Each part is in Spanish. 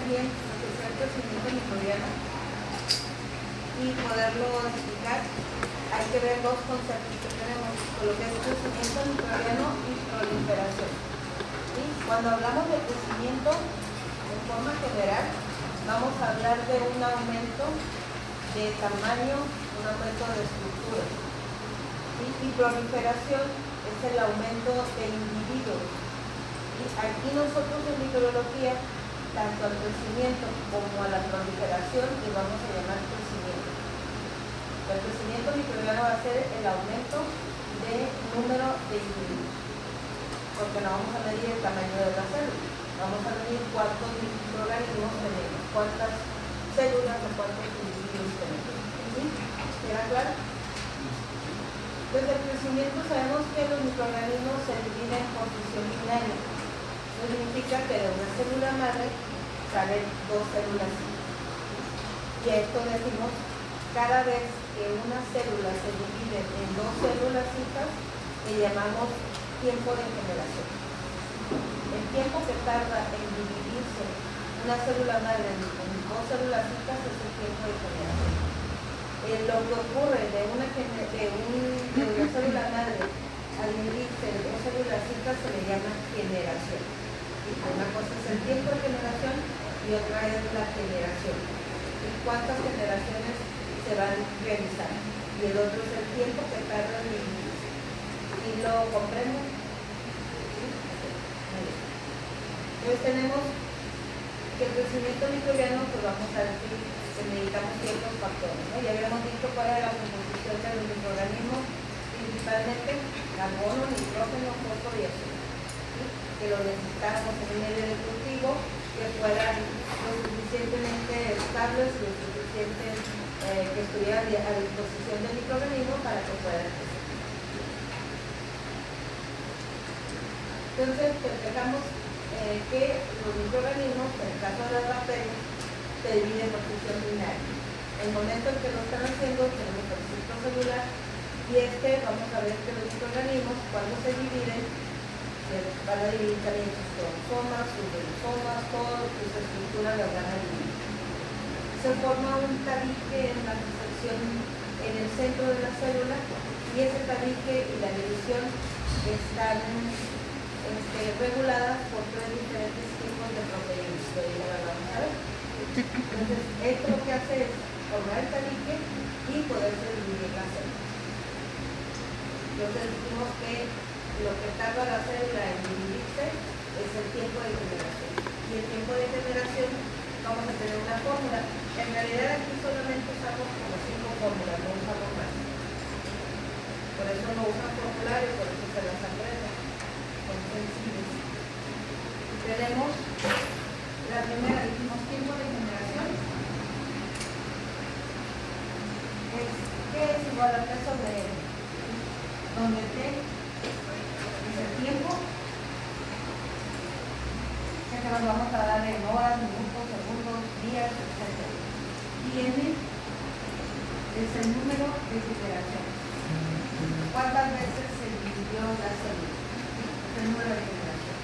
bien lo que es el crecimiento microbiano y poderlo explicar, hay que ver dos conceptos que tenemos, lo que es crecimiento microbiano y proliferación. ¿Sí? Cuando hablamos de crecimiento, en forma general, vamos a hablar de un aumento de tamaño, un aumento de estructura. ¿Sí? Y proliferación es el aumento de individuos. ¿Sí? Aquí nosotros en microbiología, tanto al crecimiento como a la proliferación, le vamos a llamar crecimiento. El crecimiento microbiano va a ser el aumento de número de individuos, porque no vamos a medir el tamaño de la célula, vamos a medir cuántos microorganismos tenemos, cuántas células o cuántos individuos tenemos. ¿Sí? ¿Queda claro? Desde el crecimiento sabemos que los microorganismos se dividen por fisión binaria. Eso significa que de una célula madre salen dos células. Y a esto decimos, cada vez que una célula se divide en dos células hijas, le llamamos tiempo de generación. El tiempo que tarda en dividirse una célula madre en dos células hijas es el tiempo de generación. Lo que ocurre de una célula madre al dividirse en dos células hijas se le llama generación. Una cosa es el tiempo de generación y otra es la generación. ¿Y cuántas generaciones se van realizando? Y el otro es el tiempo que tarda en dividirse. ¿Y lo comprenden? ¿Sí? Entonces tenemos que el crecimiento microbiano, pues vamos a decir que necesitamos ciertos factores, ¿no? Ya habíamos visto cuál era la composición de los microorganismos, principalmente carbono, nitrógeno, fósforo y azufre. ¿Sí? Que lo necesitábamos en un medio de cultivo que fueran lo suficientemente estables, lo suficiente que estuvieran a disposición del microorganismo para que puedan crecer. Entonces, dejamos que los microorganismos, en el caso de las bacterias, se dividen por fisión binaria. En el momento en que lo están haciendo, tenemos el ciclo celular y vamos a ver que los microorganismos, cuando se dividen, se van a dividir también sus cromosomas, sus ribosomas, todo, sus estructuras las van a dividir. Se forma un tabique en la sección en el centro de la célula y ese tabique y la división están reguladas por tres diferentes tipos de proteínas, que ya las vamos a ver. Entonces, esto lo que hace es formar el tabique y poderse dividir la célula. Entonces, decimos que lo que tarda la célula en dividirse es el tiempo de generación. Y el tiempo de generación, vamos a tener una fórmula. En realidad, aquí solamente usamos como 5 fórmulas, no usamos más. Por eso no usan formulario, por eso se las aprenden. Tenemos la primera, dijimos tiempo de generación, que es igual a T sobre N, donde T es el tiempo, que nos vamos a dar en horas, minutos, segundos, días, etc. Y N es el número de iteraciones. ¿Cuántas veces se dividió la célula? El número de generación.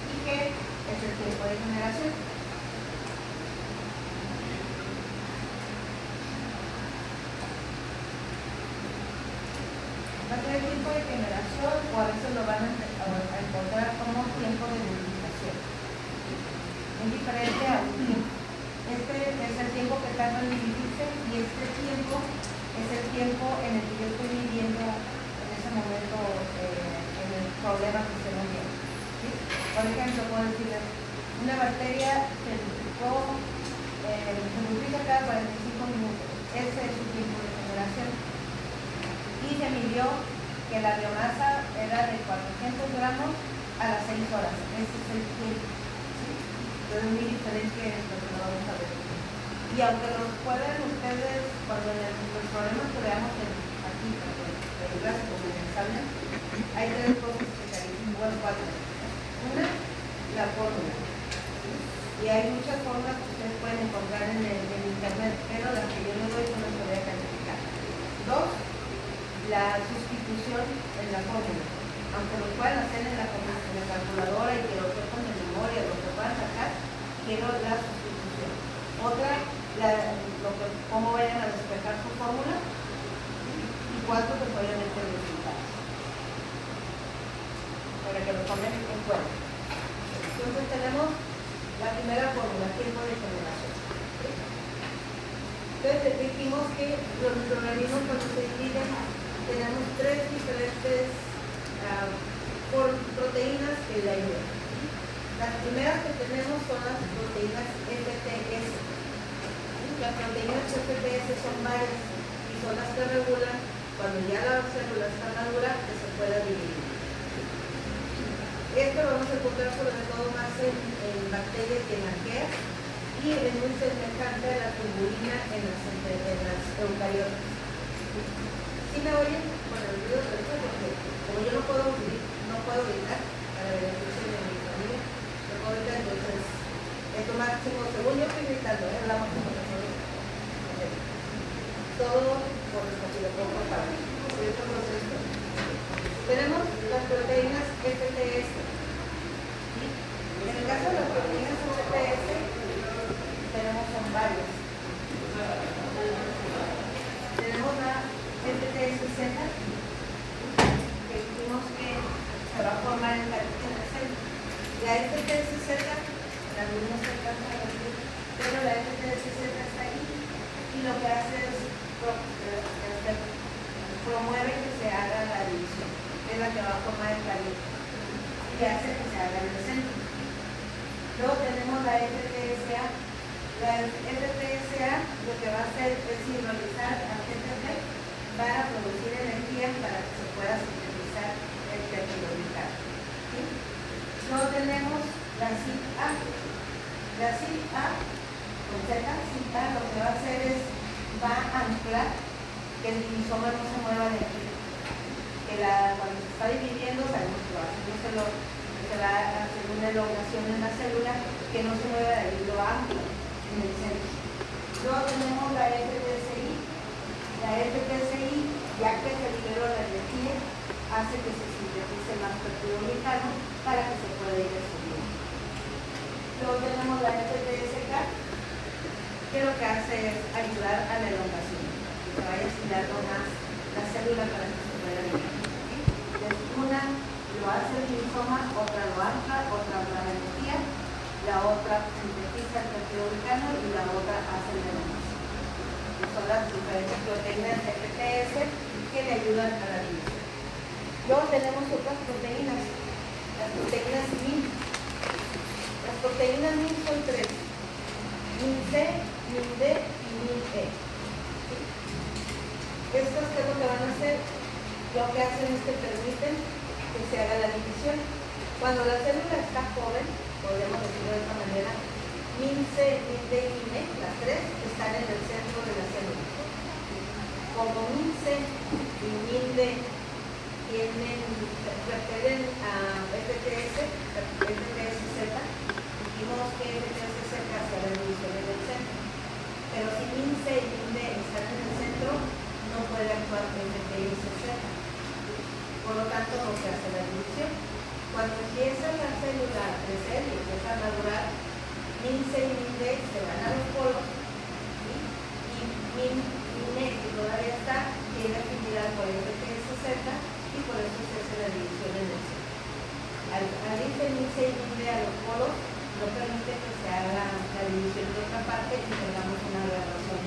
¿Y qué es el tiempo de generación? Va a ser el tiempo de generación, o a veces lo van a encontrar como tiempo de multiplicación. Es diferente a un tiempo. Este es el tiempo que tarda en dividirse y este tiempo es el tiempo en el que yo estoy viviendo en ese momento en el problema que estemos viendo. ¿Sí? Por ejemplo, puedo decirles, una bacteria se multiplica cada 45 minutos. Ese es su tiempo de generación. Y se midió que la biomasa era de 400 gramos a las 6 horas. Ese es el tiempo. ¿Sí? Pero es muy diferente esto que lo vamos a ver. Y aunque los pueden ustedes, cuando los problemas que veamos aquí, en el gráfico que me examen, hay 3 cosas que carecen, bueno, 4. Una, la fórmula. ¿Sí? Y hay muchas fórmulas que ustedes pueden encontrar en internet, pero las que yo les doy no las voy a calificar. 2, la sustitución en la fórmula. Aunque lo puedan hacer en la calculadora y que lo sepan de memoria, lo que puedan sacar, quiero la sustitución Otra, cómo vayan a despejar su fórmula. Y 4, pues obviamente el resultado. Para que lo tomen en cuenta. Entonces tenemos la primera fórmula, tiempo de generación. Entonces dijimos que los microorganismos cuando se dividen tenemos 3 diferentes proteínas que la ayudan. Las primeras que tenemos son las proteínas FTS. Las proteínas FTS son varias y son las que regulan cuando ya la célula está madura que se pueda dividir. Esto lo vamos a encontrar sobre todo más en bacterias y en arqueas y es muy semejante a la tubulina en las eucariotas. ¿Sí me oyen? Bueno, el ruido de eso porque como yo no puedo gritar para beneficio de mi familia, no puedo gritar, entonces esto máximo, según yo estoy gritando, es la máxima razón. Todo por el poco para este proceso. Tenemos las proteínas FTS. En el caso de las proteínas FTS, son varias. Tenemos la FTSZ, que dijimos que se va a formar en la celda. La FTSZ, la no se alcanza a ver, pero la FTSZ está ahí y lo que hace es promueve que se haga la división, es la que va a formar el palito y hace que se haga en el centro. Luego tenemos la FTSA. La FTSA lo que va a hacer es hidrolizar al GTP para producir energía para que se pueda sintetizar el tetrahidrocannabinol. ¿Sí? Luego tenemos la CYP-A. La CYP-A, con Z, CYP-A lo que va a hacer es va a anclar que el divisoma no se mueva de aquí. Que cuando se está dividiendo, sabemos que va haciendo se va a hacer una elongación en la célula que no se mueva de ahí, lo ancla en el centro. Luego tenemos la FTSI. La FTSI, ya que se liberó la energía, hace que se sintetice más tetrahidrocannabinol para que se pueda ir subiendo. Luego tenemos la FTSK, que lo que hace es ayudar a la elongación, que se vaya estirando más la célula para que se pueda ir. Entonces, una lo hace el rizoma, otra lo ancla, otra da la energía, la otra sintetiza el tetrahidrocannabinol y la otra hace la elongación. Son las diferentes proteínas FTS que le ayudan a la división. Luego tenemos otras proteínas, las proteínas MIN. Las proteínas MIN son 3: MIN-C, MIN-D y MIN-E. Estas, ¿qué es lo que van a hacer? Lo que hacen es que permiten que se haga la división. Cuando la célula está joven, podemos decirlo de esta manera, MIN-C, MIN-D y MIN-E, las 3 están en el centro de la célula. Como MIN-C y MIN-D refieren a FTS, FTSZ, dijimos que FTSZ hace la división en el centro. Pero si MIN-C y MIN-D están en el centro, no puede actuar FTSZ. Por lo tanto, no se hace la división. Cuando empieza la célula a crecer y empieza a madurar, MIN-C y MIN-D se van a los polos y MIN-E, que todavía está, tiene afinidad por FTSZ y por eso se hace la división en el centro. Al irse MIN-C y MIN-D a los polos, no permite que se haga la división de otra parte y tengamos una aberración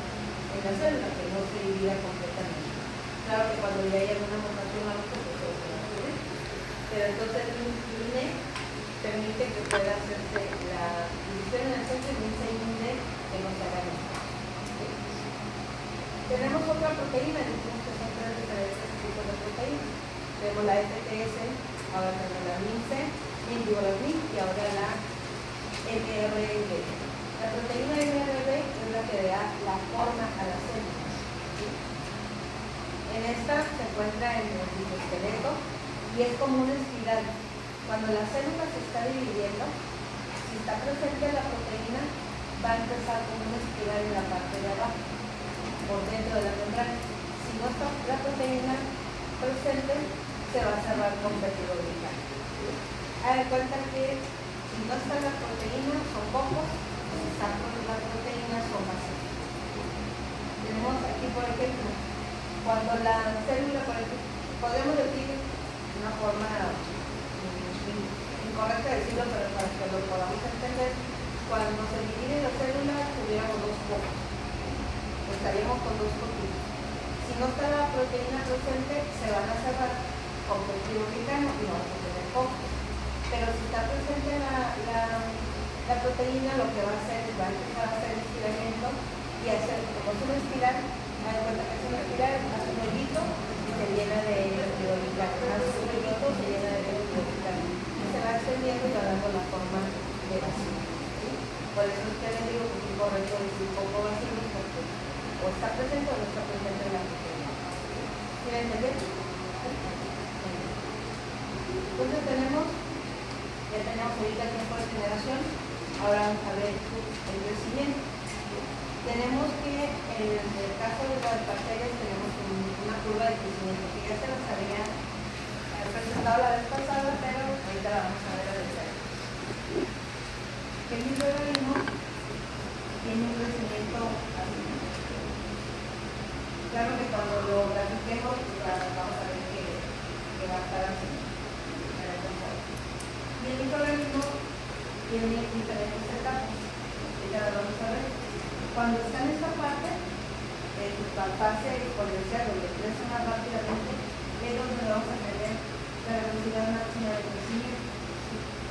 en la célula que no se divida completamente. Claro que cuando ya hay alguna mutación o algo, pues todo se va a ocurrir. Pero entonces MIN-E permite que pueda hacerse la división en el centro y MIN-C y MIN-D que no se hagan esto. Tenemos otra proteína, decimos que son 3 diferentes tipos de proteínas. Tenemos la FTS, ahora tenemos la MIN-C, MIN y ahora la MRB. La proteína MRB es la que da la forma a la célula. En esta se encuentra en el citoesqueleto y es como una espiral. Cuando la célula se está dividiendo, si está presente la proteína, va a empezar como una espiral en la parte de abajo, por dentro de la membrana. Si no está la proteína presente, se va a cerrar con tetrahidrocannabinol. Hagan cuenta que si no está la proteína, son pocos. Si está la proteína, son cuando la célula, por ejemplo, podemos decir de una forma incorrecta de decirlo, pero para que lo podamos entender, cuando se divide la célula tuviéramos dos focos, estaríamos con dos foquitos. Si no está la proteína presente, se van a cerrar con péptido glicano y vamos a tener focos. Pero si está presente la proteína, lo que va a hacer es va a empezar a hacer estiramiento y hacer, como es una espiral, me da cuenta que es una espiral, hace un hoyito y se llena de péptido glicano, hace un hoyito, se llena de péptido glicano y se va extendiendo y va dando la forma de vacío. ¿Sí? Por eso es que les digo que es incorrecto decir poco vacío, porque o está presente o no está presente en la proteína. ¿Sí me entendieron? Entonces ya tenemos ahorita el tiempo de generación, ahora vamos a ver el crecimiento. Tenemos que, en el caso de las bacterias, tenemos una curva de crecimiento, que ya se las había presentado la vez pasada, pero ahorita la vamos a ver a detalle. El microorganismo tiene un crecimiento así. Claro que cuando lo grafiquemos, vamos a ver que va a estar así. Y el microorganismo tiene diferentes etapas. Ya lo vamos a ver. Cuando está en esta parte, la fase exponencial, donde crece más rápidamente, es donde vamos a tener la velocidad máxima de crecimiento.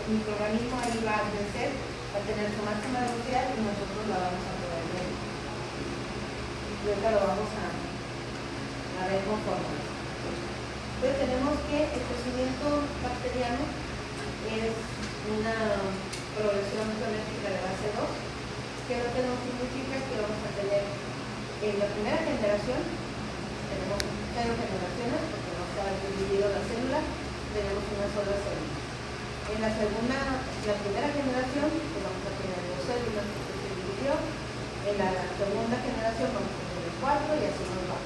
El microorganismo ahí va a crecer, va a tener su máxima velocidad y nosotros la vamos a poder ver. Y ahorita lo vamos a ver con fórmulas. Entonces tenemos que el crecimiento bacteriano es una progresión geométrica de base 2, que lo que nos significa que vamos a tener en la primera generación, tenemos 0 generaciones, porque no se ha dividido la célula, tenemos una sola célula. En la primera generación, pues vamos a tener 2 células, porque se dividió. En la segunda generación vamos a tener 4 y así nos va.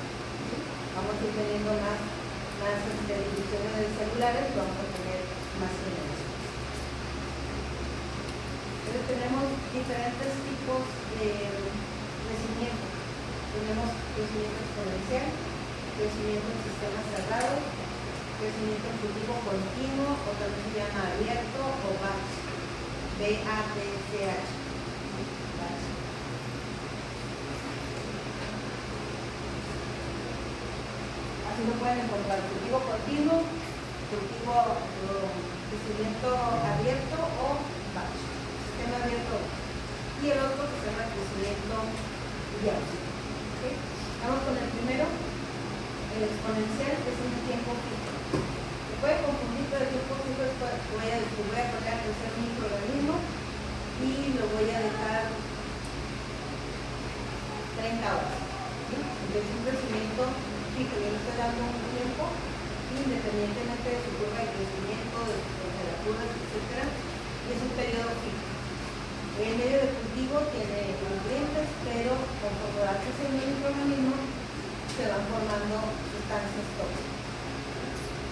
Vamos a ir teniendo más divisiones celulares y vamos a tener más generaciones. Entonces tenemos diferentes tipos de crecimiento. Tenemos crecimiento exponencial, crecimiento en sistemas cerrados, crecimiento en cultivo continuo, o también se llama abierto o batch. B-A-T-C-H. Así lo pueden encontrar: cultivo continuo, crecimiento abierto o batch. Sistema abierto. Y el otro que se llama crecimiento diáusico. ¿Okay? Vamos con el primero. El exponencial es un tiempo fijo. Se puede confundir, pero el tiempo fijo es voy a poner a crecer un microorganismo y lo voy a dejar 30 horas. ¿Sí? Entonces es un crecimiento fijo. Yo le estoy dando un tiempo independientemente de su curva de crecimiento, de sus temperaturas, etc. Y es un periodo fijo. El medio de cultivo tiene nutrientes, pero conforme va creciendo el microorganismo, se van formando sustancias tóxicas.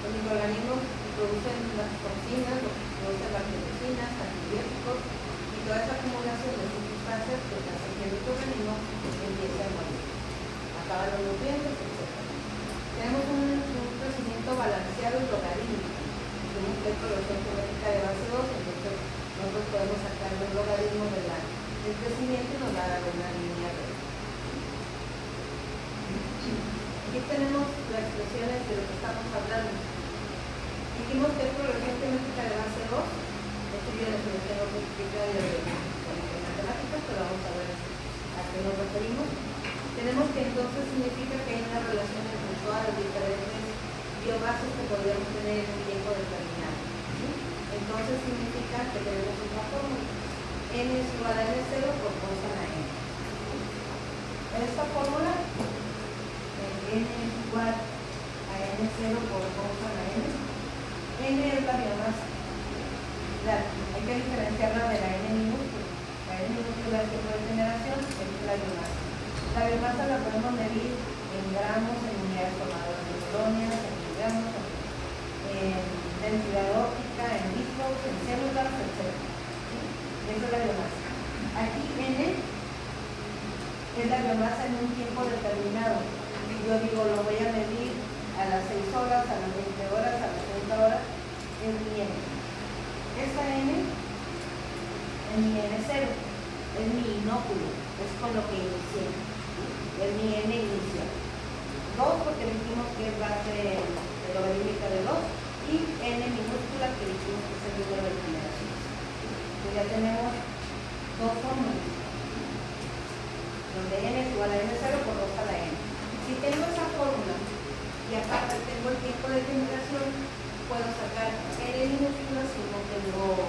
Los microorganismos producen las toxinas, producen bacteriocinas, antibióticos, y toda esa acumulación de sus sustancias que hace que el microorganismo empiece a morir. Acaban los nutrientes, etc. Tenemos un crecimiento balanceado y logarítmico. Tenemos que es progresión geométrica de base 2, entonces nosotros podemos sacar los logaritmos del crecimiento y nos va a dar una línea recta. Aquí tenemos las expresiones de lo que estamos hablando. Dijimos que es progresión geométrica de base 2. Esto yo les tengo que explicar de matemáticas, pero vamos a ver a qué nos referimos. Tenemos que entonces significa que hay una relación entre todas las diferentes biomasas que podríamos tener en un tiempo determinado. Entonces significa que tenemos una fórmula. N es igual a N0 por cosana N. En esta fórmula, N es igual a N0 por cosana N. N es la biomasa. Hay que diferenciarla de la N minúscula. La N minúscula es el tiempo de generación, es la biomasa. La biomasa la podemos medir en gramos, en unidades formadoras de colonias, en miligramos, en densidad óptica, en litros, en células, etc. Esa es la biomasa. Aquí N es la biomasa en un tiempo determinado. yo digo, lo voy a medir a las 6 horas, a las 20 horas, a las 30 horas, es mi N. Esta N es mi N0, es mi inóculo, es con lo que inicié, es mi N inicial. 2 porque dijimos que es base logarítmica de 2 y N minúscula que dijimos que es el número de generaciones. Entonces ya tenemos dos fórmulas, donde N es igual a N0 por 2 a la N. Si tengo esa fórmula y aparte tengo el tiempo de generación, puedo sacar N minúscula si no las tengo.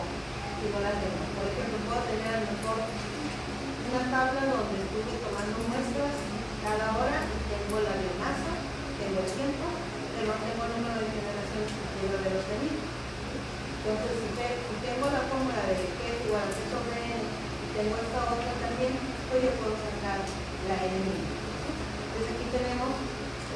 Por ejemplo, puedo tener a lo mejor una tabla donde estuve tomando muestras cada hora y tengo la biomasa, tengo el tiempo, pero no tengo el número de generación y lo de los tenidos. Entonces, si tengo la fórmula de que es igual a C sobre N y tengo esta otra también, pues yo puedo sacar la N minúscula. Entonces aquí tenemos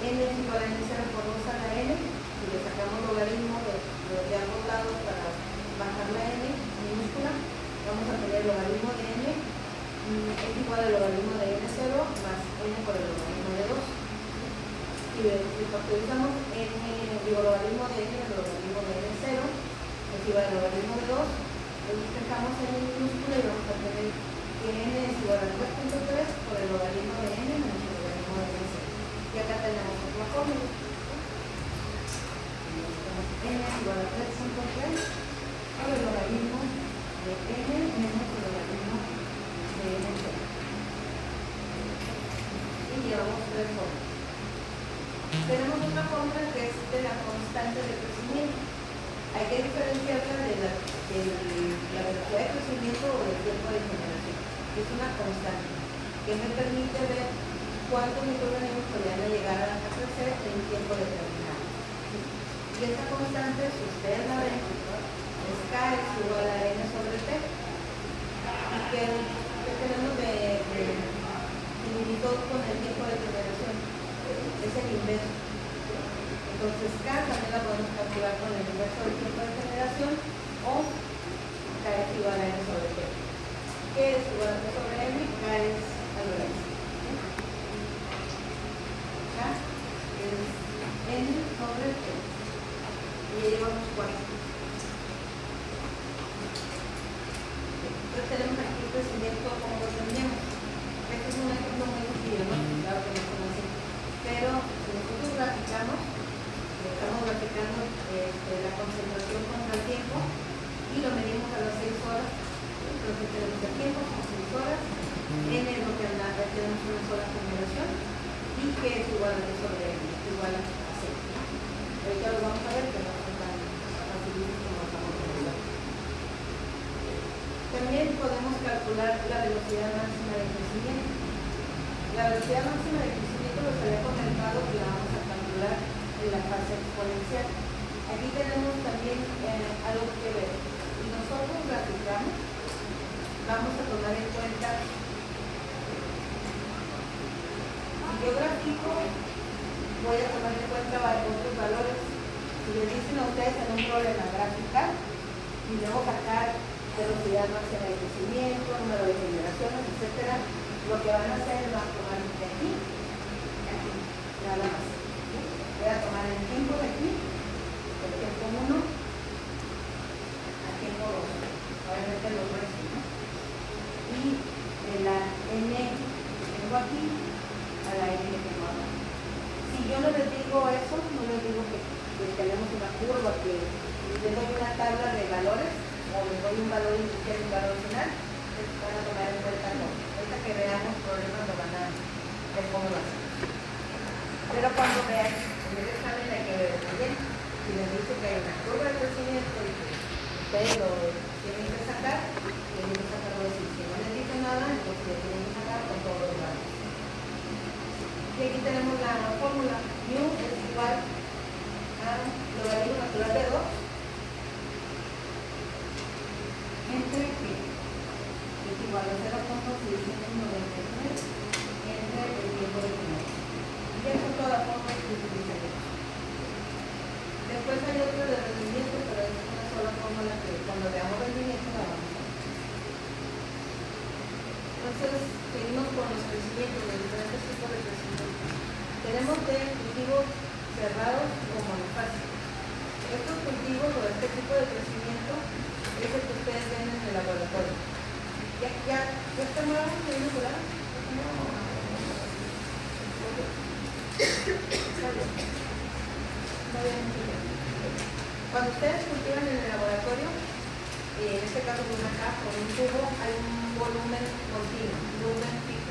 N es igual a N0 por 2 a la N, y le sacamos logaritmo de ambos lados para bajar la N minúscula, vamos a tener el logaritmo de N es igual al logaritmo de N0 más N por el logaritmo de 2. Y factorizamos logaritmo de N, el logaritmo de N0 es igual al logaritmo de 2, le despejamos N minúscula y vamos a tener que N es igual a 3.3 por el logaritmo de N menos el logaritmo de N0. Y acá tenemos otra fórmula. N es igual a 3.3 por el logaritmo de N menos el logaritmo de N0. Y llevamos tres fórmulas. Tenemos otra fórmula que es de la constante de crecimiento. Hay que diferenciarla de la velocidad de crecimiento o del tiempo de generación. Es una constante que me permite ver cuántos microorganismos podrían llegar a crecer en un tiempo determinado. Y esta constante, si ustedes la ven, es K es igual a N sobre T. Y que tenemos de similitud con el tiempo de generación. Es el inverso. Entonces K también la podemos calcular con el inverso del tiempo de generación o K es igual a N sobre T. K es igual a T sobre N, K es al revés. K es N sobre T. Y ya llevamos 4. Entonces tenemos aquí el crecimiento como lo teníamos. Este es un ejemplo muy sencillo, ¿no? Claro que no son así. Pero si nosotros graficamos, estamos graficando la concentración contra el tiempo y lo medimos a las 6 horas. Entonces tenemos el tiempo, son 6 horas. N es lo que tenemos una sola generación y que es igual a T sobre N, es igual a 6. Ahorita lo vamos a ver que no son tan facilitos como estamos viendo. También podemos calcular la velocidad máxima de crecimiento. La velocidad máxima de crecimiento les había comentado que la vamos a calcular en la fase exponencial. Aquí tenemos también algo que ver. Si nosotros graficamos, vamos a tomar en cuenta, si yo grafico, voy a tomar en cuenta otros valores. Si les dicen a ustedes en un problema gráfica y luego sacar velocidad máxima de crecimiento, número de generaciones, etcétera, lo que van a hacer es van a tomar de aquí, nada más. Voy a tomar el tiempo de aquí, el tiempo 1, al tiempo 2. Obviamente los restos, ¿no? Y de la N que tengo aquí a la N que tengo acá. Si yo no les digo eso, no les digo que tenemos una curva, que les doy una tabla de valores, o les doy un valor inicial y un valor final, van a tomar en cuenta no. Ahorita que veamos problemas lo van a ver cómo lo hacen. Pero cuando vean, en el examen hay que ver también. Si les dice que hay una curva de crecimiento y que ustedes lo tienen que sacar lo decir. Si no les dice nada, entonces lo tienen que sacar con todos los datos. Y aquí tenemos la fórmula. Mu es igual a logaritmo natural de 2 entre P. Es igual a 0.693 entre el tiempo de generación. Y eso es toda la fórmula que utilizaremos. Después hay otro de rendimiento, pero es una sola fórmula que cuando veamos rendimiento la vamos a ver. Entonces, seguimos con los crecimientos, los diferentes tipos de crecimiento. Tenemos de cultivos cerrados o monofásicos. Estos cultivos o este tipo de crecimiento es el que ustedes ven en el laboratorio. ¿Ya está nuevo? ¿Ya no está Cuando ustedes cultivan en el laboratorio, en este caso con una caja, con un tubo, hay un volumen continuo, un volumen fijo.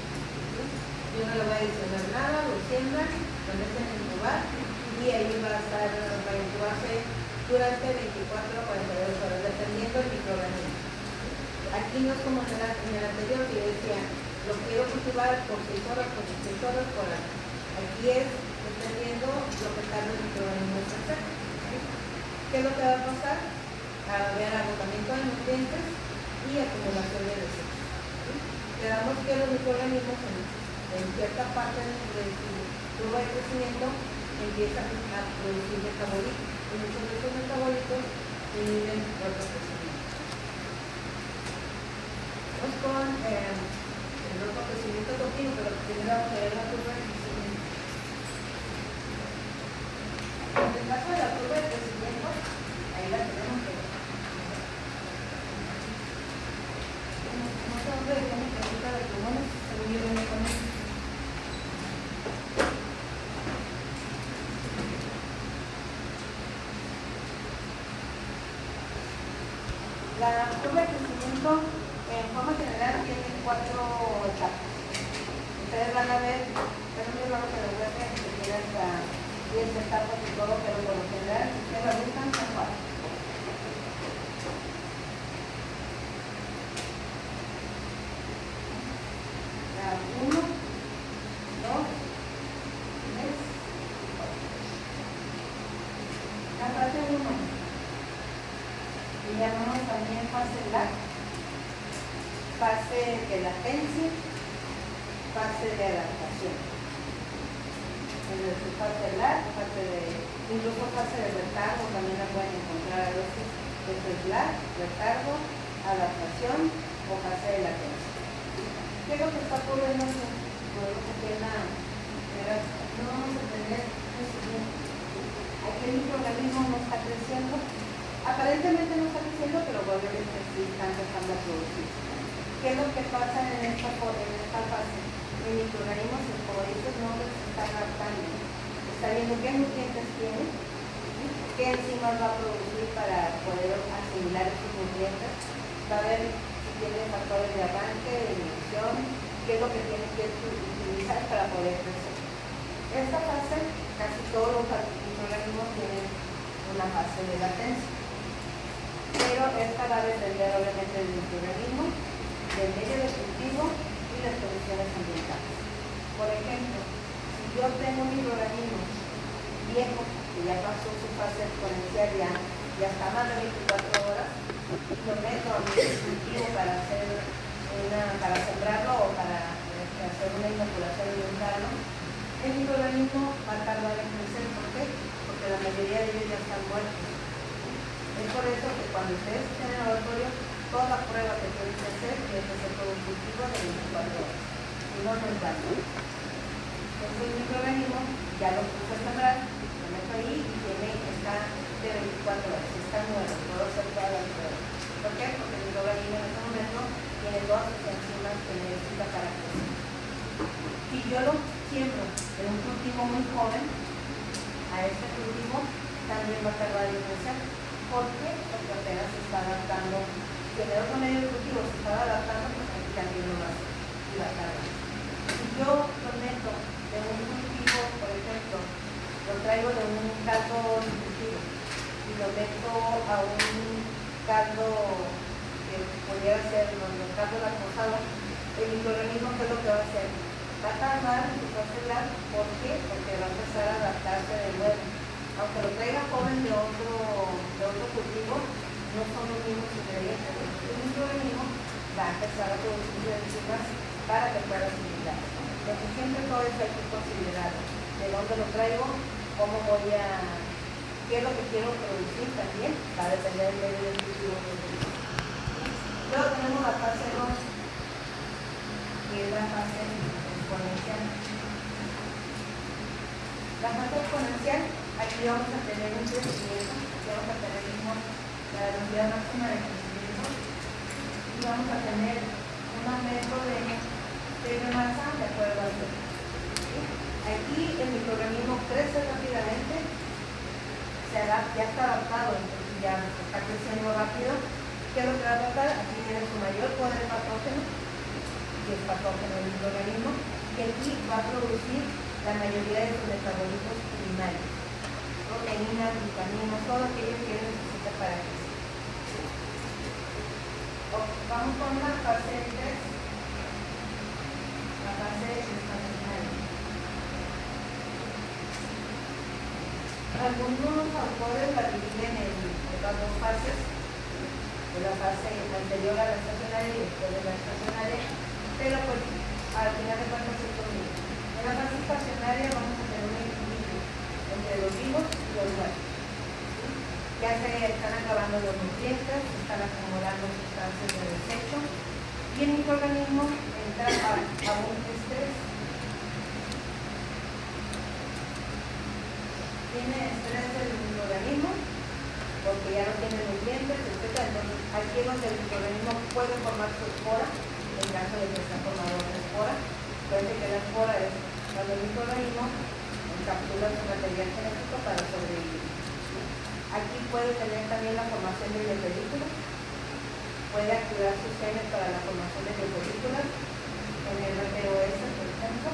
Yo no le voy a adicionar nada, lo siembran, lo meten en incubar y ahí va a estar para incubarse durante 24 o 48 horas, dependiendo del microorganismo. Aquí no es como en el anterior que yo decía, lo quiero cultivar por 6 horas, por 16 horas, por hora. Aquí es dependiendo lo que tarde el microorganismo en crecer. ¿Qué es lo que va a pasar? A haber agotamiento de nutrientes y acumulación de desechos. Quedamos que los microorganismos en cierta parte de su curva de crecimiento empiezan a producir metabolitos y muchos de esos metabolitos inhiben otros crecimientos. Vamos con el otro crecimiento continuo, pero primero vamos a ver la curva de crecimiento. En el caso de la curva de crecimiento, ahí la tenemos que no sé dónde dejé mi cajita de plumones, según yo venía con eso. La curva de crecimiento en forma general tiene 4 etapas. Ustedes van a ver, pero muy raro que lo vean, que tiene hasta 10 etapas y todo, pero por lo general, si ustedes la buscan, son 4. La 1, 2, 3, 4. La fase 1. Y llamamos también fase LAC, fase de latencia, fase de adaptación. En su fase LAC, incluso fase de retardo, también la pueden encontrar a veces. Esto es LAC, retardo, adaptación o fase de latencia. ¿Qué es lo que está ocurriendo? Podemos hacer no vamos a tener el siguiente. Aquí el microorganismo no está creciendo. Aparentemente no está creciendo, pero obviamente sí están empezando a producir. ¿Qué es lo que pasa en esta fase? El microorganismo, como dices, no se está adaptando. Está viendo qué nutrientes tiene, qué enzimas va a producir para poder asimilar esos nutrientes, va a ver si tiene factores de arranque, de inhibición, qué es lo que tiene que utilizar para poder crecer. Esta fase, casi todos los microorganismos tienen una fase de latencia. Pero esta va a depender obviamente del microorganismo, del medio de cultivo y las condiciones ambientales. Por ejemplo, si yo tengo un microorganismo viejo que ya pasó su fase exponencial, ya está más de 24 horas, y lo meto a mi cultivo para sembrarlo o para hacer una inoculación y untarlo, el microorganismo va a tardar en crecer. ¿Por qué? Porque la mayoría de ellos ya están muertos. Es por eso que cuando ustedes estén en el laboratorio, toda prueba que tienen que hacer tiene que ser por un cultivo de 24 horas. Y no es vano. Entonces el microorganismo ya lo puse a sembrar, lo meto ahí y está de 24 horas. Está nuevo, puedo hacer todas las pruebas. ¿Por qué? Porque el microorganismo en este momento tiene todas sus enzimas que necesita para crecer. Si yo lo siembro en un cultivo muy joven, a este cultivo también va a tardar en crecer. ¿Por qué? Porque apenas se está adaptando. Si el otro medio de cultivo se está adaptando, pues aquí también lo va a hacer y va a tardar. Si yo lo meto de un cultivo, por ejemplo, lo traigo de un caldo nutritivo y lo meto a un caldo que pudiera ser los caldos lactosados, el microorganismo, ¿qué es lo que va a hacer? Va a tardar en su fase LAC. ¿Por qué? Porque va a empezar a adaptarse de nuevo. Aunque lo traiga joven de otro cultivo, no son los mismos ingredientes. El microorganismo va a empezar a producir enzimas para que pueda asimilar. Entonces siempre todo eso hay que considerar. De dónde lo traigo, cómo voy a, qué es lo que quiero producir también, va a depender del medio del cultivo. Luego tenemos la fase 2, que es la fase exponencial. La fase exponencial, aquí vamos a tener un crecimiento, aquí vamos a tener la velocidad máxima de crecimiento y vamos a tener un aumento de masa de acuerdo al tiempo. Aquí el microorganismo crece rápidamente, ya está adaptado, entonces ya está creciendo rápido. ¿Qué es lo que va a pasar? Aquí tiene su mayor poder patógeno, que es patógeno del microorganismo, y aquí va a producir la mayoría de sus metabolitos primarios, proteínas, vitaminas, todo aquello que él necesita para crecer. Vamos con la fase 3, la fase estacionaria. Algunos autores la dividen en las dos fases, de la fase anterior a la estacionaria y después de la estacionaria, pero pues al final de cuentas es lo mismo. En la fase estacionaria vamos a tener un equilibrio entre los vivos y los muertos. Ya se están acabando los nutrientes, se están acumulando sustancias de desecho y el microorganismo entra a un estrés. Tiene estrés del microorganismo porque ya no tiene nutrientes, etc. Entonces aquí es donde el microorganismo puede formar su espora en caso de que esté formado una espora. Puede que la espora es cuando el microorganismo encapsula su material genético para sobrevivir. Aquí puede tener también la formación de biopelículas, puede activar sus genes para la formación de biopelículas en el RTOS, por ejemplo.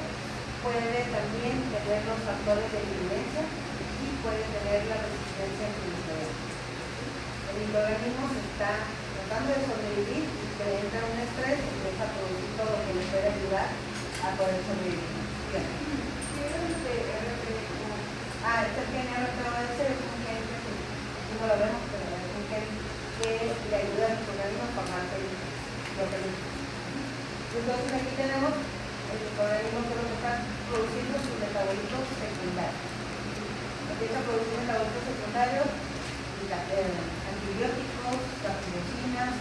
Puede también tener los factores de virulencia y puede tener la resistencia antimicrobiana. El microorganismo se está tratando de sobrevivir y se entra en un estrés y deja producir todo lo que le puede ayudar a poder sobrevivir. ¿Qué es este RTOS? Este gen RTOS es un gen que no lo vemos, pero es un gen que le ayuda al microorganismo a formar proteínas. Entonces aquí tenemos el microorganismo que está produciendo sus metabolitos secundarios. Empieza a producir metabolitos secundarios, antibióticos, toxinas,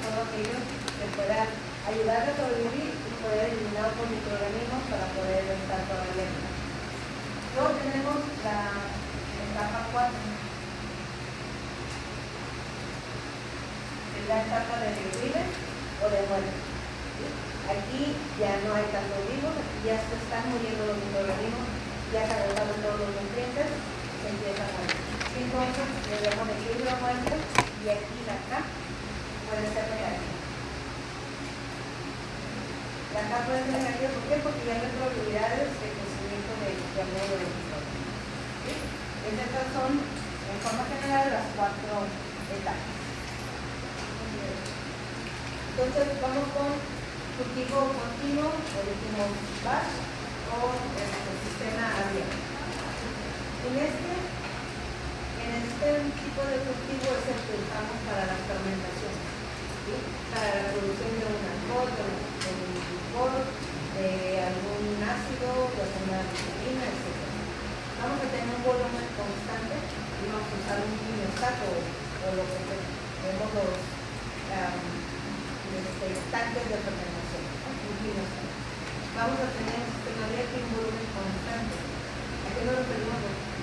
todo aquello que pueda ayudar a sobrevivir y poder eliminar otros microorganismos para poder estar todavía bien. Luego tenemos la etapa 4. Es la etapa de revive o de muerte. Aquí ya no hay tantos vivos, aquí ya se están muriendo los microorganismos, ya se agotaron todos los nutrientes, se empieza a morir. Entonces, le damos equilibrio a muerte y aquí la K puede ser negativa. La K puede ser negativa, ¿por qué? Porque ya no hay probabilidades de crecimiento de medio de microorganismos. Estas son, en forma general, las 4 etapas. Entonces, vamos con cultivo continuo, o decimos batch, o el sistema abierto. En este tipo de cultivo es el que usamos para las fermentaciones, ¿sí? Para la producción de un alcohol, de un licor, de algún ácido, de alguna vitamina, etc. Vamos a tener un volumen constante y vamos a usar un quimiostato o lo que vemos los tanques de fermentación. Vamos a tener un sistema abierto y un volumen constante. ¿A qué nos referimos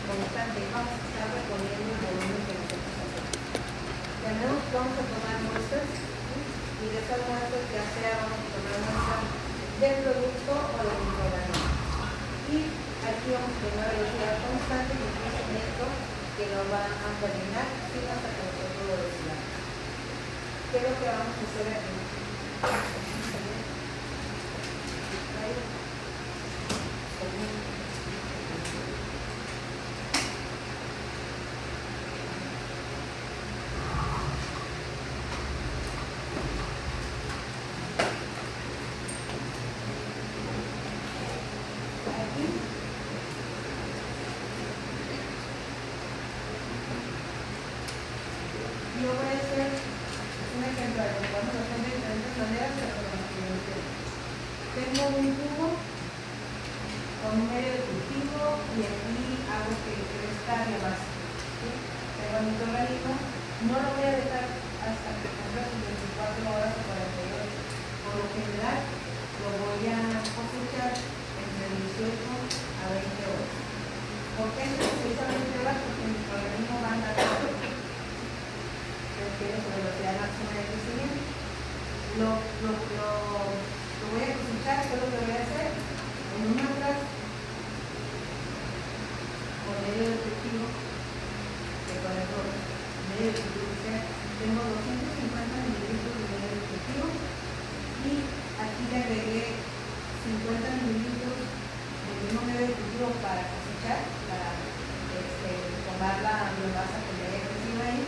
constante? Vamos a estar reponiendo el volumen que nosotros hacemos. Vamos a tomar muestras, ¿sí? Y de esas muestras ya sea vamos a tomar muestras del producto o del microorganismo. Y aquí vamos a tener una velocidad constante y un crecimiento que nos va a terminar sin hasta que nosotros lo decidamos. ¿Qué es lo que vamos a hacer aquí? Yo voy a hacer un ejemplo de lo que vamos a hacer de diferentes maneras, pero con lo que tengo un cubo con un medio de cultivo y aquí hago que crezca la base. ¿Sí? Pero el microorganismo no lo voy a dejar hasta que cumpla sus 24 horas o 48. Por lo general lo voy a cosechar entre 18 a 20 horas. ¿Por qué precisamente ahora? Porque el microorganismo va a andar tiene su velocidad máxima de crecimiento. Lo voy a cosechar, ¿qué es lo que voy a hacer? En una frase por medio del cultivo, que con el medio del cultivo tengo 250 mililitros de medio del cultivo y aquí le agregué 50 mililitros del mismo medio del cultivo para cosechar, para tomar la biomasa que le haya crecido ahí,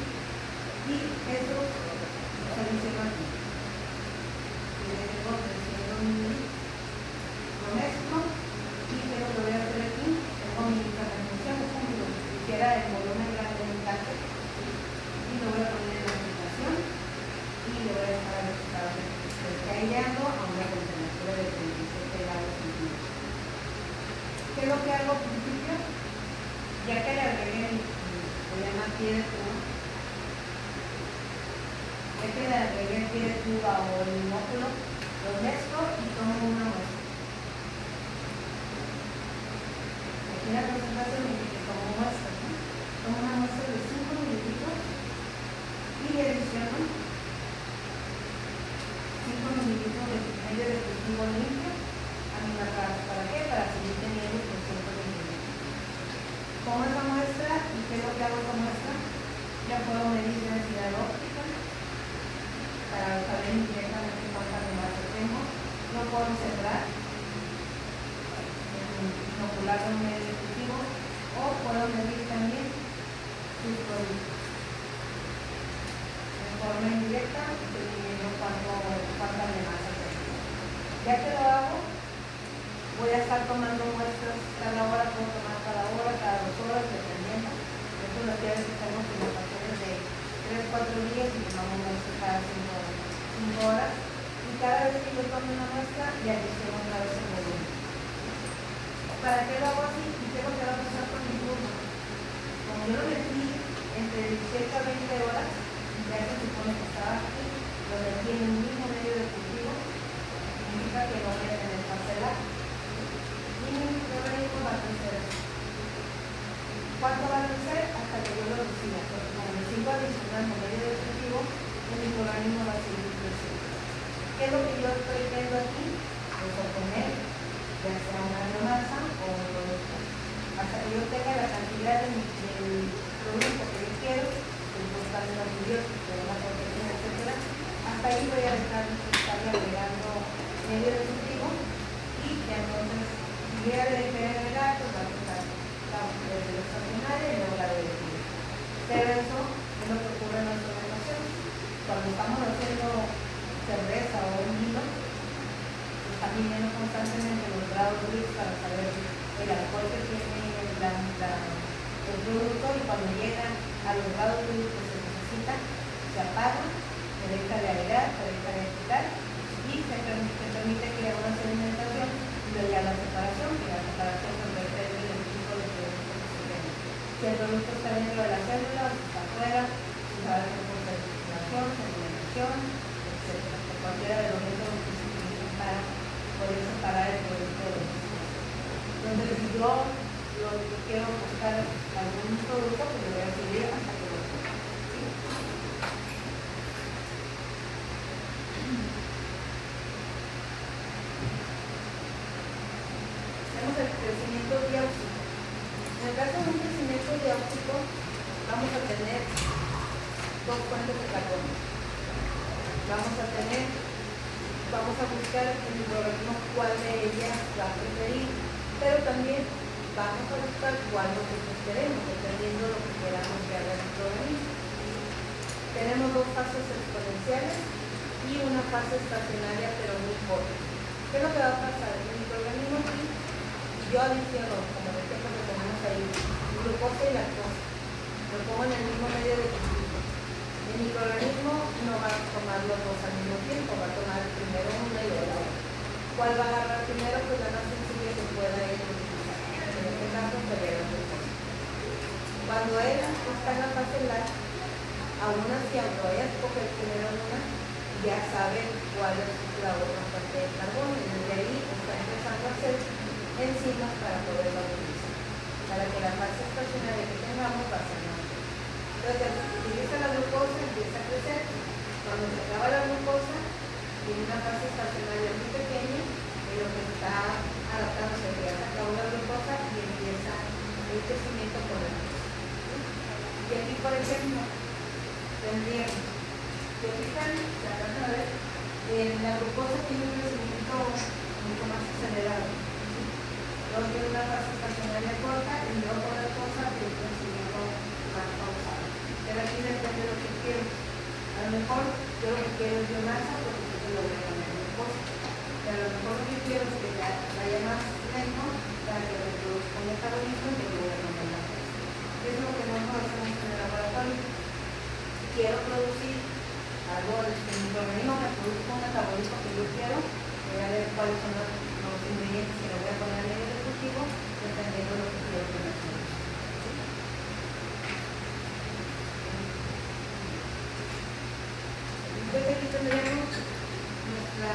y eso se lo hicieron aquí. Y le tengo 300 mililitros, lo mezclo y ¿qué es lo que voy a hacer aquí? Tengo mi fermentación, como si hiciera el volumen grande del tanque, y lo voy a poner en la aplicación y le voy a dejar a resultado aireando a una temperatura de 37 grados centígrados. ¿Qué es lo que hago al principio? Ya que le agregué se llama pie de tuba, ya que le agregué el pie de tuba o el inóculo, lo mezclo y tomo una muestra. Aquí en la presentación me dice que tomo muestras, ¿no? Tomo una muestra de 5 mililitros y le adiciono 5 mililitros de medio de cultivo limpio a mi marcador. ¿Para qué? Para seguir teniendo el porcentaje de mililitros. Tomo esa muestra y ¿qué es lo que hago con muestra? Ya puedo medir densidad óptica para saber directamente cuánta biomasa tengo. Lo puedo sembrar, inocular con medio de cultivo, o puedo medir también sus productos. De forma indirecta, dependiendo cuánta biomasa tengo. Ya que lo hago, voy a estar tomando muestras cada hora, puedo tomar cada hora, cada 2 horas, dependiendo. Esto lo que hace que tenemos ocasiones de 3-4 días y tomamos muestras cada 5 horas. Y cada vez que yo tomo una muestra, ya adiciono una vez el volumen. ¿Para qué lo hago así? ¿Y qué es lo que va a pasar con mi turno? Como yo lo metí entre 18 a 20 horas, ya se supone que estaba aquí, lo metí en el mismo medio de cultivo, significa que no voy a tener parcelar. Y mi microorganismo va a crecer. ¿Cuánto va a crecer? Hasta que yo lo reciba. Porque como le sigo adicionando medio de cultivo, el microorganismo va a seguir creciendo. ¿Qué es lo que yo pretendo aquí? Pues obtener, ya sea una biomasa o un producto. Hasta que yo tenga la cantidad del producto que yo quiero, el total de antibióticos, de la proteína, etc. Hasta ahí voy a estar agregando medio de cultivo y que entonces voy a agregar, pues va a empezar la estacionaria y luego la de cultivo. Pero eso es lo que ocurre en las fermentaciones. Cuando estamos haciendo cerveza o un vino, están midiendo constantemente los grados Brix para saber el alcohol que tiene el producto, y cuando llega a los grados Brix que se necesita, se apaga, se deja de agregar, se deja de quitar y se permite crear una sedimentación y luego ya la separación, que la separación pues depende del tipo de producto que se tenga. Si el producto está dentro de la célula o si está afuera, si se va a hacer por fertilización, sedimentación, etc. Cualquiera de los métodos que se utilizan para poder separar el producto de los demás. Entonces, si yo quiero buscar algún producto, pues lo voy a seguir hasta que lo tenga. ¿Sí? Tenemos el crecimiento diáusico. En el caso de un crecimiento diáusico, vamos a tener dos fuentes de carbono. Vamos a buscar el microorganismo cuál de ellas va a preferir, pero también vamos a buscar cuál nosotros queremos, dependiendo de lo que queramos que haga el microorganismo. Tenemos dos fases exponenciales y una fase estacionaria, pero muy corta. ¿Qué es lo que va a pasar? El microorganismo aquí, yo adiciono, como el ejemplo que tenemos ahí, glucosa y lactosa. Lo pongo en el mismo medio de cultivo. El microorganismo no va a tomar los dos al mismo tiempo, va a tomar primero una y luego la otra. ¿Cuál va a agarrar primero? Pues la más sencilla que pueda ir utilizar. En este caso sería la glucosa. Cuando él está en la fase LAC, aún así, aunque vaya a escoger primero una, ya sabe cuál es la otra parte del carbono, y desde ahí está empezando a hacer enzimas para poderla utilizar. para que la fase estacionaria que tengamos va a ser más. Entonces, utiliza la glucosa, empieza a crecer. Cuando se acaba la glucosa, tiene una fase estacionaria muy pequeña, en lo que está adaptándose, que ya se acabó la glucosa y empieza el crecimiento por el glucosa. Y aquí, por ejemplo, tendríamos, si fijan, la glucosa tiene un crecimiento mucho más acelerado. Luego tiene una fase estacionaria corta y luego por la glucosa tiene un crecimiento más pausado. Pero aquí depende de lo que quiero. A lo mejor yo lo que quiero es biomasa porque yo lo voy a cambiar glucosa. Pero a lo mejor lo que quiero es que vaya más lento para que reproduzca un metabolismo y que lo voy a cambiar la fase. Es lo que nosotros hacemos en el laboratorio. Si quiero producir algo de mi organismo que produzca un metabolismo que yo quiero, voy a ver cuáles son los ingredientes que le voy a poner al medio del cultivo, dependiendo de lo que quiero que me produzca. Entonces aquí tendremos nuestra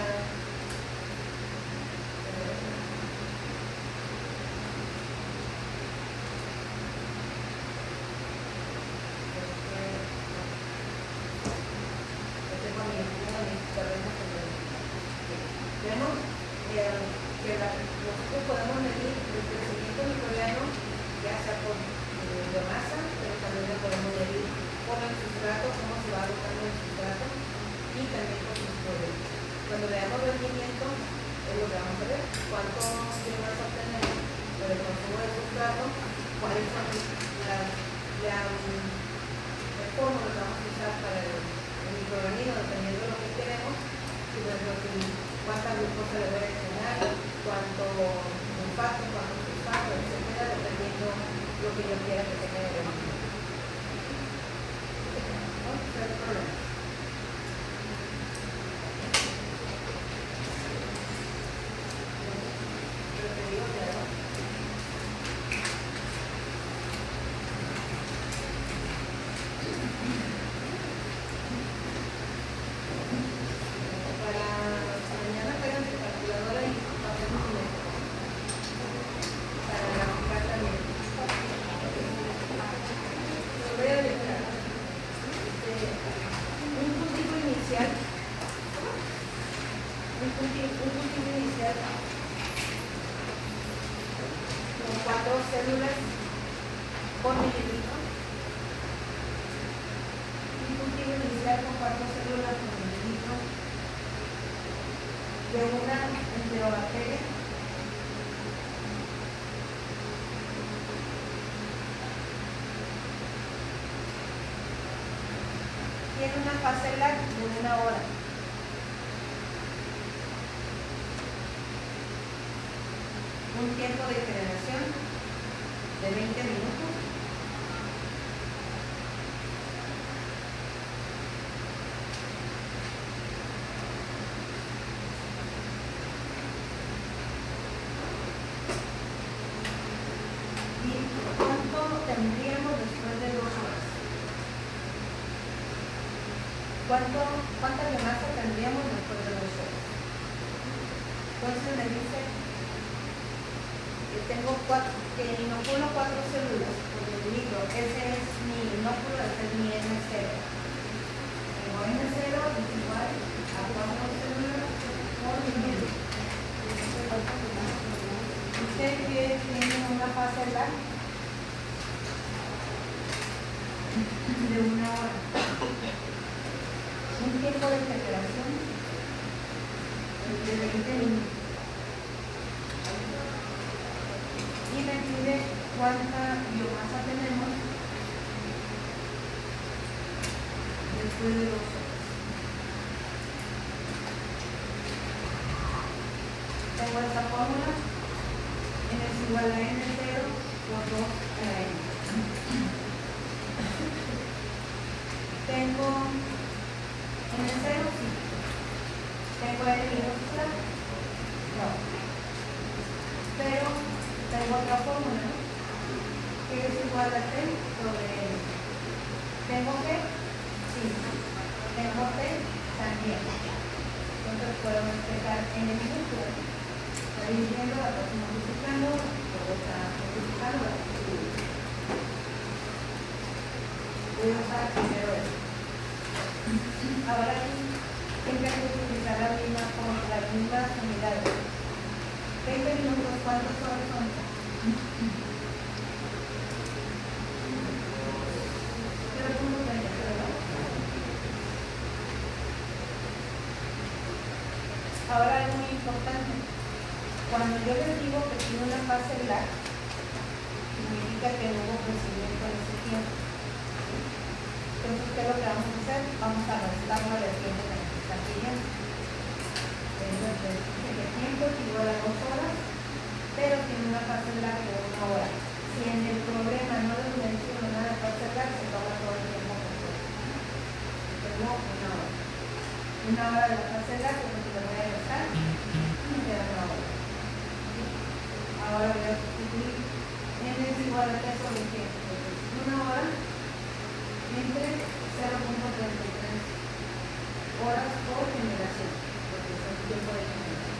nosotros podemos medir el crecimiento microbiano, ya sea por biomasa, pero también lo podemos medir por el sustrato, cómo se va agotando el sustrato y también por sus problemas. Cuando veamos rendimiento, es lo que vamos a ver, cuánto biomasa obtenemos por el consumo del sustrato, cuáles son las fórmulas que vamos a usar para el microorganismo, dependiendo de lo que queremos, y cuánta glucosa le voy a adicionar, cuánto sulfato, cuánto sulfato, etcétera, dependiendo de lo que yo quiera que tenga de rendimiento. No hay problema. Células por mililitro. Un cultivo inicial con 4 células por mililitro de una enterobacteria. Tiene una fase lag de 1 hora. Un tiempo de generación de 20 minutos. ¿Y cuánto tendríamos después de 2 horas? ¿Cuánta biomasa tendríamos después de 2 horas? Entonces me dice que inoculo 4 células por mililitro. Ese es mi inóculo, ese es mi N0. Tengo N0 es igual a 4 células por mililitro. Usted tiene una fase lag de 1 hora. Un tiempo de generación de 20 minutos. Y me pide cuánta biomasa tenemos después de 2 horas. Tengo esta fórmula, N es igual a N0 por 2 a la N. Tengo N0, sí. Tengo N minúscula, no. Pero tengo otra fórmula, ¿no? Que es igual a T sobre N. ¿Tengo P? Sí. ¿Tengo T? También. Entonces podemos expresar N minúscula. Está diciendo, la próxima multiplicando, por otra multiplicando. voy a usar primero esto. Ahora aquí siempre hay que utilizar las mismas unidades. 20 minutos, ¿cuántas horas son? Ahora es muy importante. Cuando yo les digo que tiene una fase lag, significa que no hubo crecimiento en ese tiempo. Entonces, ¿qué es lo que vamos a hacer? Vamos a restarlo del tiempo que nos está pidiendo. Entonces, el tiempo es igual a 2 horas, pero tiene una fase lag de 1 hora. Si en el problema no les menciono nada de fase lag, se toma todo el tiempo completo. Tengo 1 hora. 1 hora de la fase lag, que es lo que le voy a restar, y me queda 1 hora. Ahora voy a sustituir n es igual a 3 sobre 100. Entonces, 1 hora entre 0.33 horas por generación, porque es el tiempo de generación.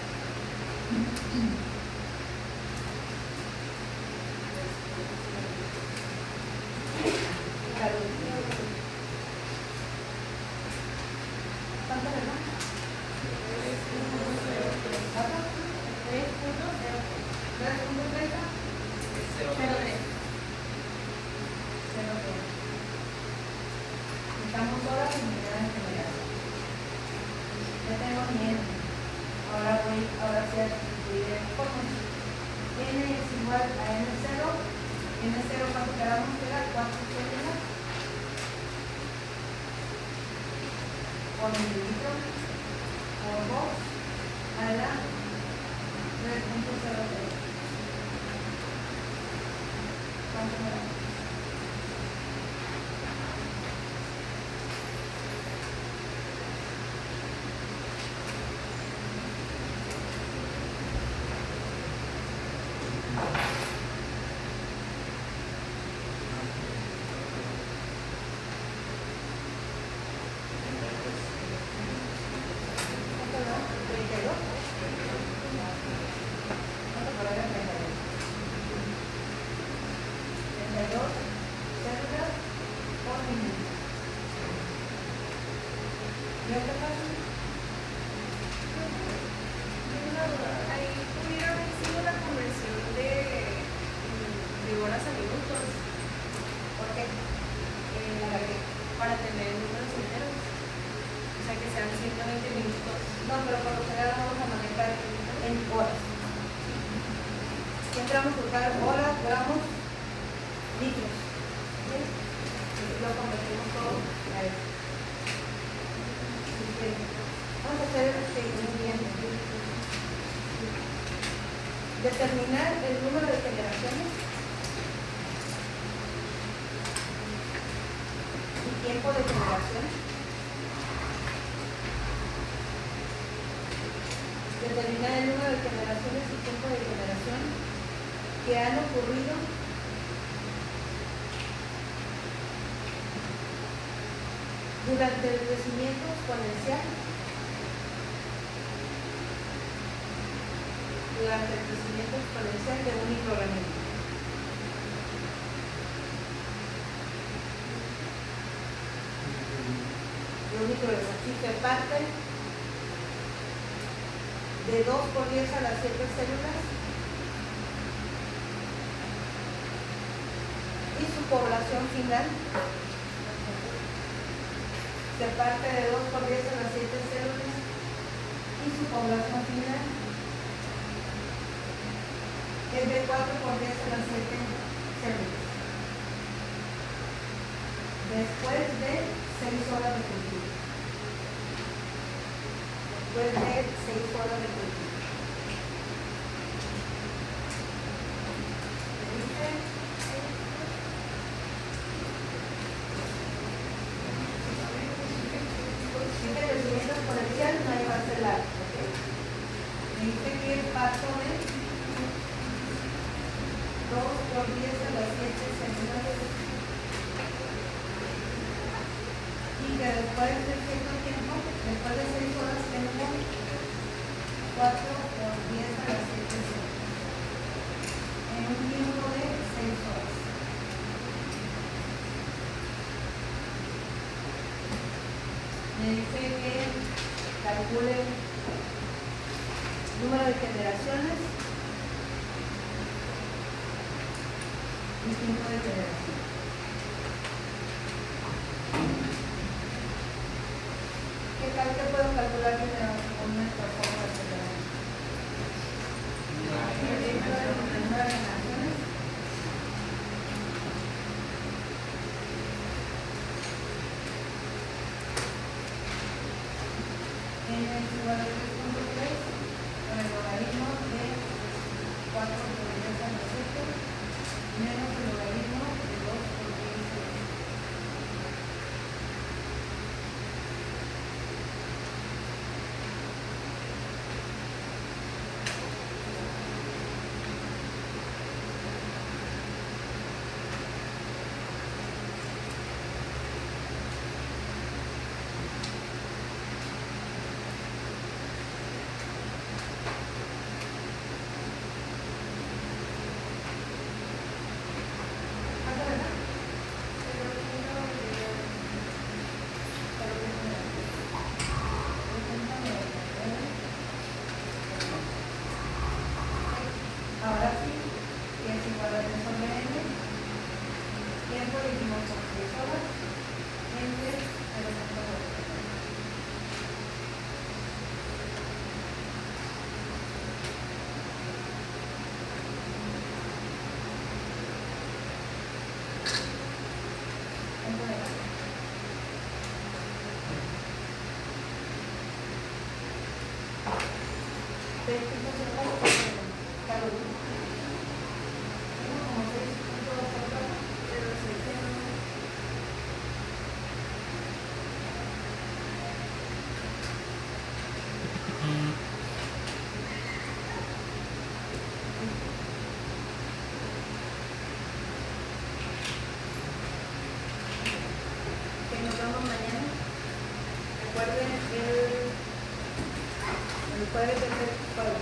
¿Cuánto verdad? 3.30. 0.3. Necesitamos horas y unidades de generación. Ya tengo mi n. Ahora sí a sustituir el fórmula. N es igual a N0. N0, ¿cuánto quedamos? Queda 4 células por mililitro por 2 a la 3.03. ¿Cuánto me da? Determinar el número de generaciones y tiempo de generación. Determinar el número de generaciones y tiempo de generación que han ocurrido durante el crecimiento exponencial. Durante el crecimiento exponencial de un microorganismo. De un microorganismo. Así que parte de 2 por 10 a las 7 células y su población final se parte de 2 por 10 a las 7 células y su población final es de 4 por 10 a las 7 células. Después de 6 horas de cultivo. Después de 6 horas de cultivo. Si el crecimiento exponencial no hay más de largo. Dice que el paso de 2 por 10 a las 7 células y que después de cierto tiempo, después de 6 horas, tengo 4 por 10 a las 7 células en un tiempo de 6 horas. me dice que calcule número de generaciones y tiempo de generación. ¿Qué tal que puedo calcular con nuestra forma de generación? El número de generaciones. N es igual a 3.3 con el logaritmo de 4 por 10 a la 7 menos el logaritmo de 2 por 10 a la 7. Ahora sí, que es igual a 3 sobre n. Tiempo lo hicimos por 6 horas. Entre 0.2. Que nos vemos mañana. Recuerden el jueves de juego.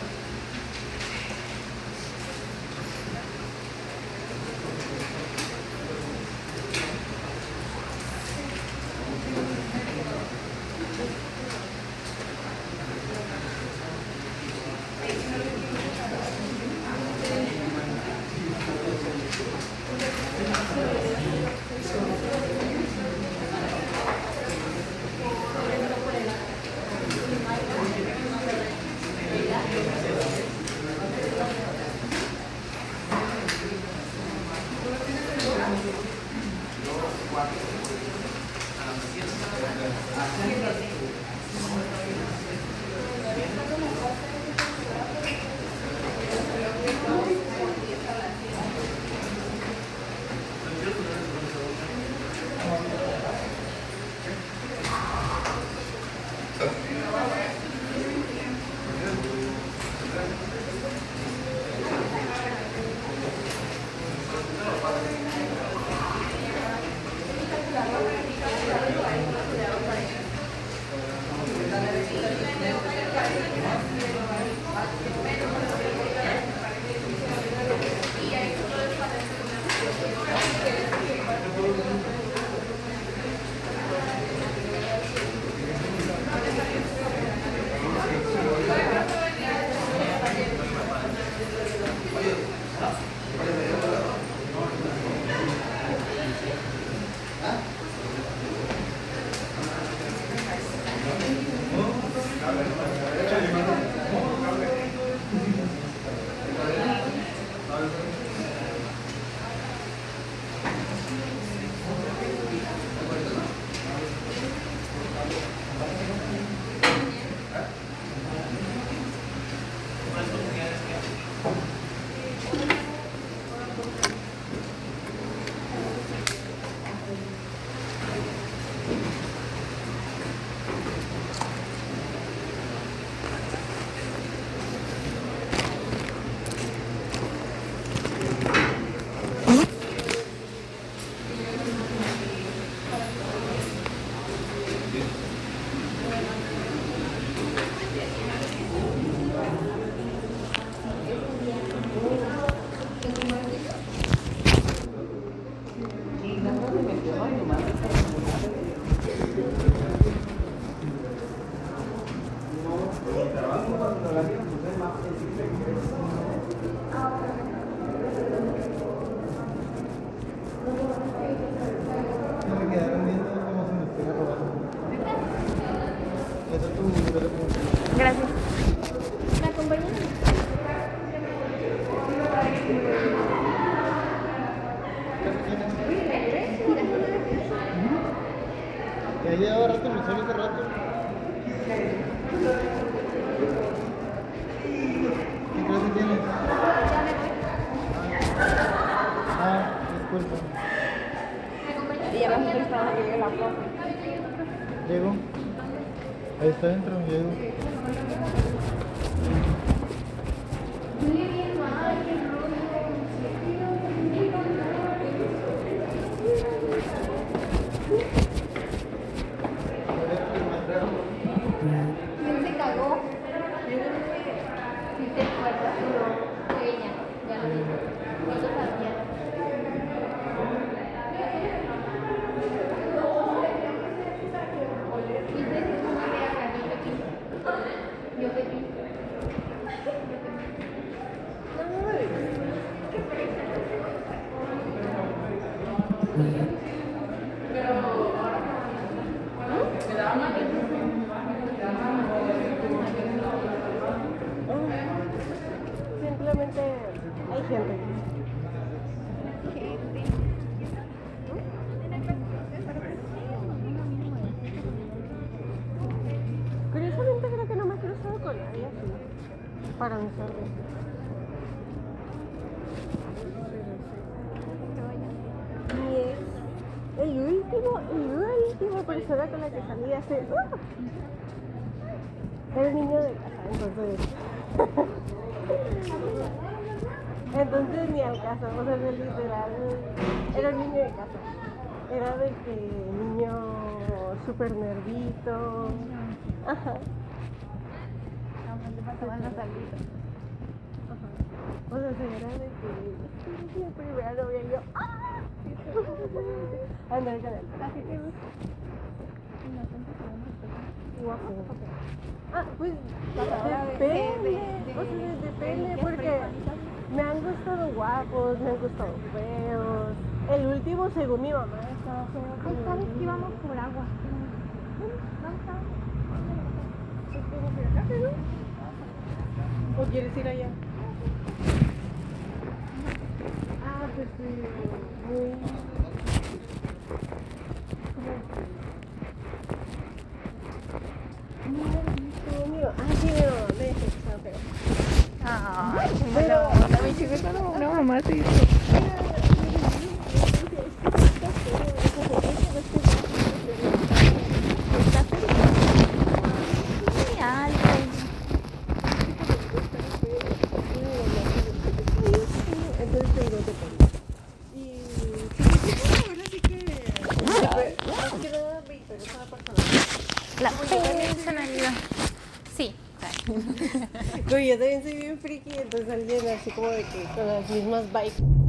la foto. Llego. Ahí está dentro, llego. ¿Quién se cagó? Si te acuerdas, ella, ya lo dijo. No lo sabía. Dice que es una verga, yo te vi. Simplemente hay gente. Curiosamente creo que no me he cruzado con nadie así para un sorbo. Mi ex, el último persona con la que salí hace era el niño de casa, entonces ni al caso, o sea, literal, era el niño de casa. Era de que niño súper nervito. Ajá. Le pasaban los saludos. O sea, se era de que es mi primera novia y yo andar con él. Casi te gusta. Y no tanto que vamos a Guapo. Pues depende, depende porque me han gustado guapos, me han gustado feos. El último, según mi mamá, estaba feo. Ay, ¿sabes que íbamos por agua? ¿O quieres ir allá? Pues sí, muy... Sí, mi mamá me dice que está feo. Ay, qué Pero- mala onda, mi chico, no, mamá se hizo. Muy alto. Entonces te digo, depende. Y sí, ahora sí que... Más que nada me interesa la persona. La personalidad. Sí. Pero yo también soy bien friki, entonces alguien así como de que con las mismas vibes.